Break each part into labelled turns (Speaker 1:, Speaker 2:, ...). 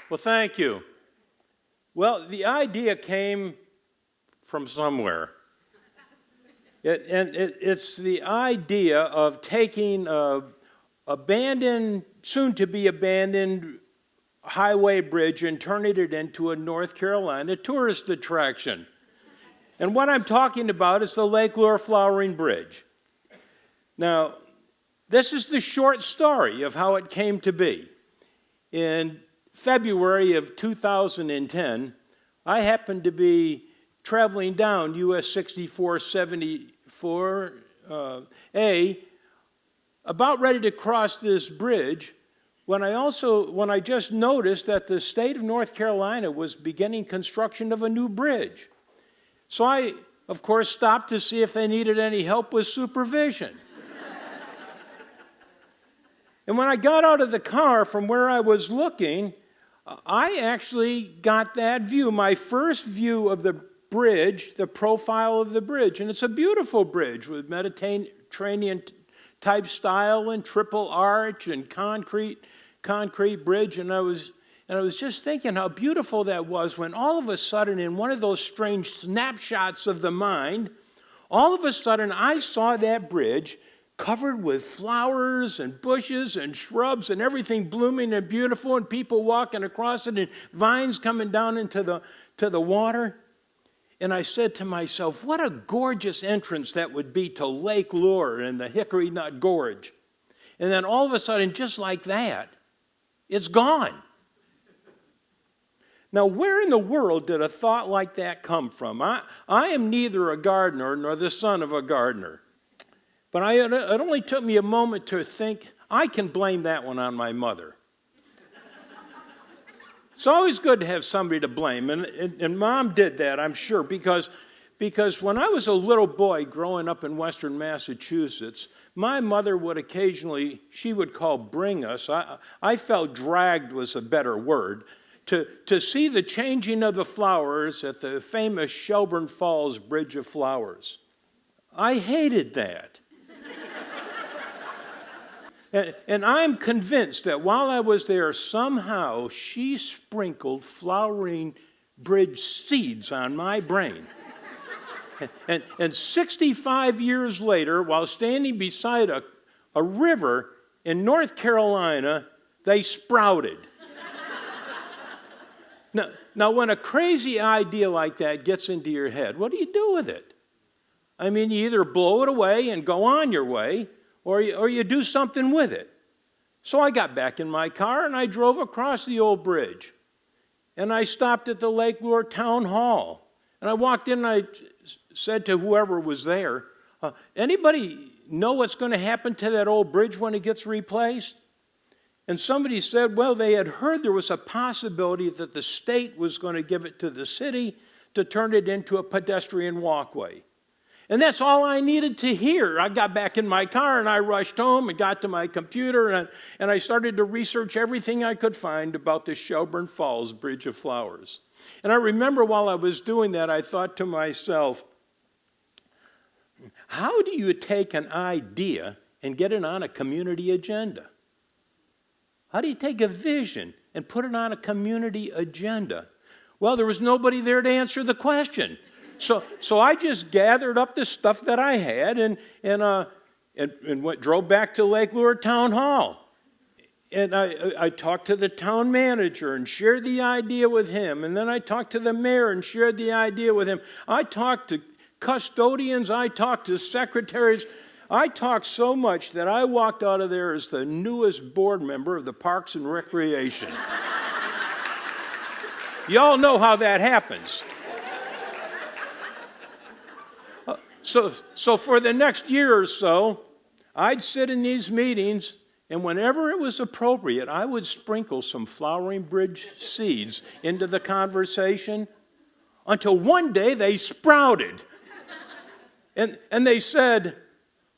Speaker 1: Well, thank you. Well, the idea came from somewhere. It's the idea of taking abandoned, soon-to-be abandoned highway bridge and turning it into a North Carolina tourist attraction. And what I'm talking about is the Lake Lure Flowering Bridge. Now, this is the short story of how it came to be. In February of 2010, I happened to be traveling down US 6474A, about ready to cross this bridge, when I just noticed that the state of North Carolina was beginning construction of a new bridge. So I, of course, stopped to see if they needed any help with supervision. And when I got out of the car from where I was looking, I actually got that view, my first view of the bridge, the profile of the bridge. And it's a beautiful bridge with Mediterranean type style and triple arch and concrete bridge. And I was just thinking how beautiful that was when all of a sudden, in one of those strange snapshots of the mind, all of a sudden I saw that bridge covered with flowers and bushes and shrubs and everything blooming and beautiful, and people walking across it and vines coming down into the water. And I said to myself, what a gorgeous entrance that would be to Lake Lure and the Hickory Nut Gorge. And then all of a sudden, just like that, it's gone. Now, where in the world did a thought like that come from? I am neither a gardener nor the son of a gardener. But it only took me a moment to think, I can blame that one on my mother. It's always good to have somebody to blame, and Mom did that, I'm sure, because when I was a little boy growing up in western Massachusetts, my mother would occasionally, she would bring us, I felt dragged was a better word, to see the changing of the flowers at the famous Shelburne Falls Bridge of Flowers. I hated that. And I'm convinced that while I was there, somehow she sprinkled flowering bridge seeds on my brain. And 65 years later, while standing beside a river in North Carolina, they sprouted. Now, when a crazy idea like that gets into your head, what do you do with it? I mean, you either blow it away and go on your way, or you do something with it. So I got back in my car and I drove across the old bridge. And I stopped at the Lake Lure Town Hall. And I walked in and I said to whoever was there, anybody know what's going to happen to that old bridge when it gets replaced? And somebody said, well, they had heard there was a possibility that the state was going to give it to the city to turn it into a pedestrian walkway. And that's all I needed to hear. I got back in my car and I rushed home and got to my computer and I started to research everything I could find about the Shelburne Falls Bridge of Flowers. And I remember while I was doing that, I thought to myself, how do you take an idea and get it on a community agenda? How do you take a vision and put it on a community agenda? Well, there was nobody there to answer the question. So I just gathered up the stuff that I had and drove back to Lake Lure Town Hall. And I talked to the town manager and shared the idea with him. And then I talked to the mayor and shared the idea with him. I talked to custodians. I talked to secretaries. I talked so much that I walked out of there as the newest board member of the Parks and Recreation. Y'all know how that happens. So for the next year or so, I'd sit in these meetings, and whenever it was appropriate, I would sprinkle some flowering bridge seeds into the conversation until one day they sprouted. And they said,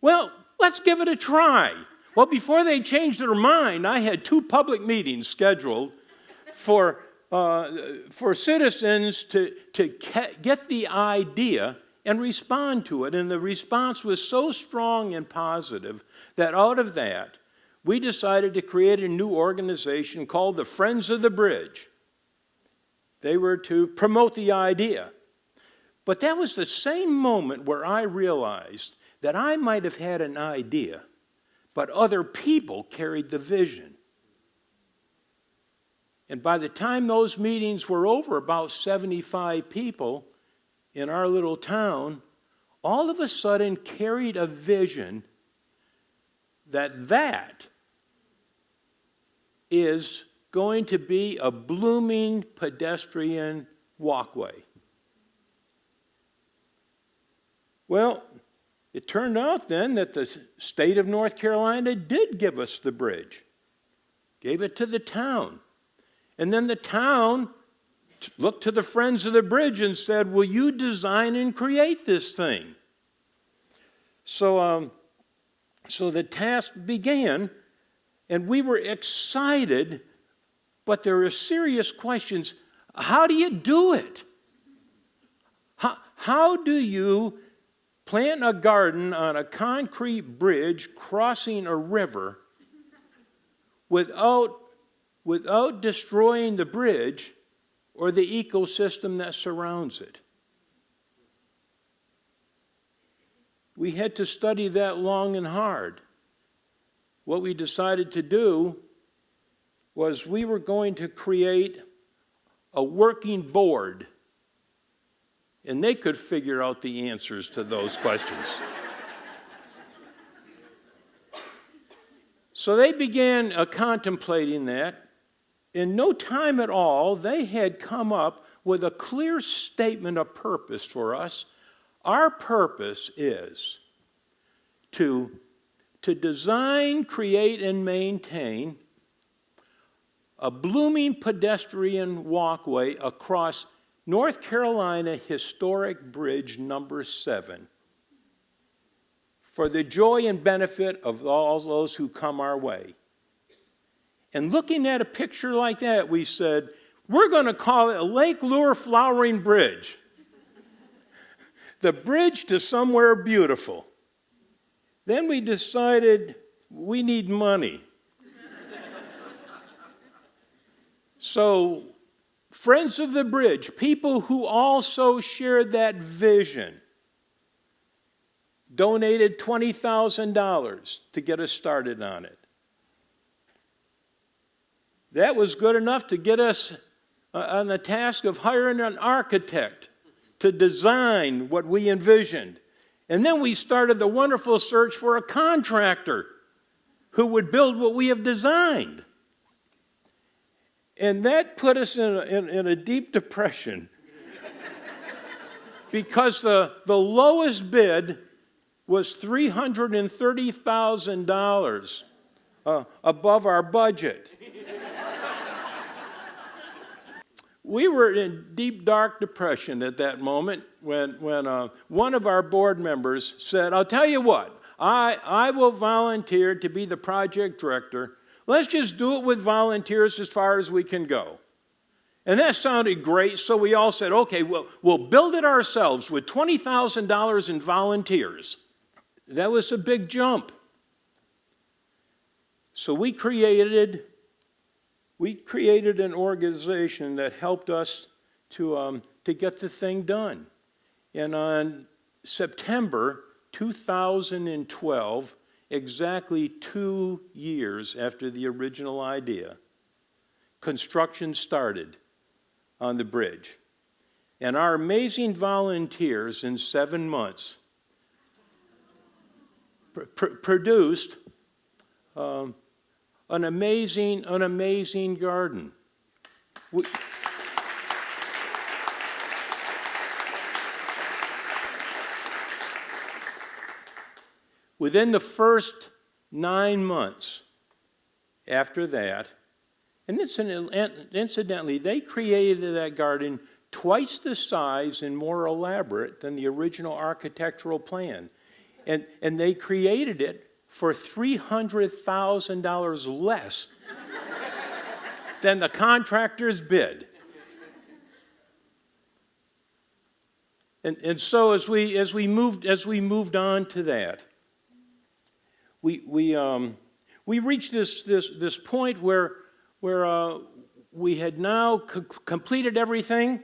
Speaker 1: well, let's give it a try. Well, before they changed their mind, I had 2 public meetings scheduled for citizens to get the idea and respond to it. And the response was so strong and positive that out of that, we decided to create a new organization called the Friends of the Bridge. They were to promote the idea. But that was the same moment where I realized that I might have had an idea, but other people carried the vision. And by the time those meetings were over, about 75 people in our little town all of a sudden carried a vision that is going to be a blooming pedestrian walkway. Well, it turned out then that the state of North Carolina did give us the bridge, gave it to the town. And then the town looked to the Friends of the Bridge and said, will you design and create this thing? So the task began, and we were excited, but there were serious questions. How do you do it? How do you plant a garden on a concrete bridge crossing a river without destroying the bridge or the ecosystem that surrounds it? We had to study that long and hard. What we decided to do was we were going to create a working board, and they could figure out the answers to those questions. So they began contemplating that. In no time at all, they had come up with a clear statement of purpose for us. Our purpose is to design, create, and maintain a blooming pedestrian walkway across North Carolina Historic Bridge number 7 for the joy and benefit of all those who come our way. And looking at a picture like that, we said, we're going to call it a Lake Lure Flowering Bridge. The bridge to somewhere beautiful. Then we decided we need money. So, Friends of the Bridge, people who also shared that vision, donated $20,000 to get us started on it. That was good enough to get us on the task of hiring an architect to design what we envisioned. And then we started the wonderful search for a contractor who would build what we have designed. And that put us in a deep depression because the lowest bid was $330,000 above our budget. We were in deep, dark depression at that moment when one of our board members said, I'll tell you what, I will volunteer to be the project director. Let's just do it with volunteers as far as we can go. And that sounded great, so we all said, okay, we'll build it ourselves with $20,000 in volunteers. That was a big jump. So we created an organization that helped us to get the thing done. And on September 2012, exactly 2 years after the original idea, construction started on the bridge. And our amazing volunteers in 7 months produced an amazing garden. Within the first 9 months after that, and incidentally, they created that garden twice the size and more elaborate than the original architectural plan. And they created it for $300,000 less than the contractor's bid. And so as we moved on to that, we reached this point where we had now completed everything.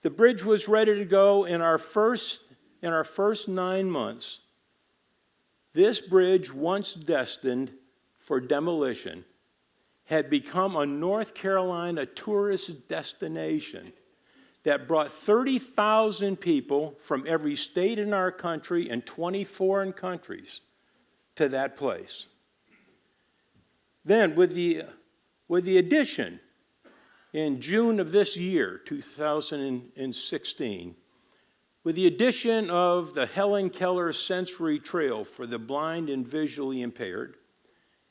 Speaker 1: The bridge was ready to go in our first 9 months. This bridge, once destined for demolition, had become a North Carolina tourist destination that brought 30,000 people from every state in our country and 20 foreign countries to that place. Then, with the addition in June of this year, 2016, with the addition of the Helen Keller Sensory Trail for the blind and visually impaired,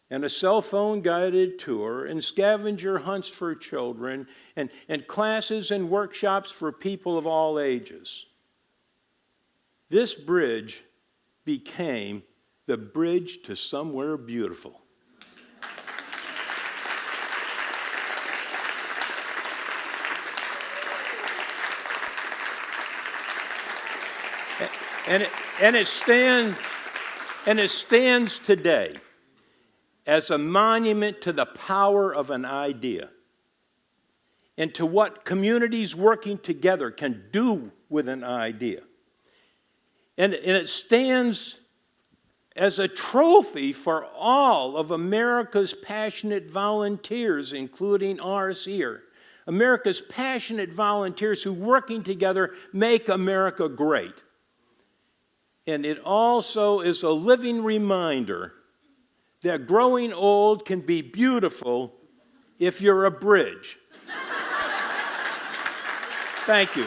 Speaker 1: and a cell phone guided tour, and scavenger hunts for children, and classes and workshops for people of all ages, this bridge became the bridge to somewhere beautiful. And it stands today as a monument to the power of an idea and to what communities working together can do with an idea. And it stands as a trophy for all of America's passionate volunteers, including ours here. America's passionate volunteers who, working together, make America great. And it also is a living reminder that growing old can be beautiful if you're a bridge. Thank you.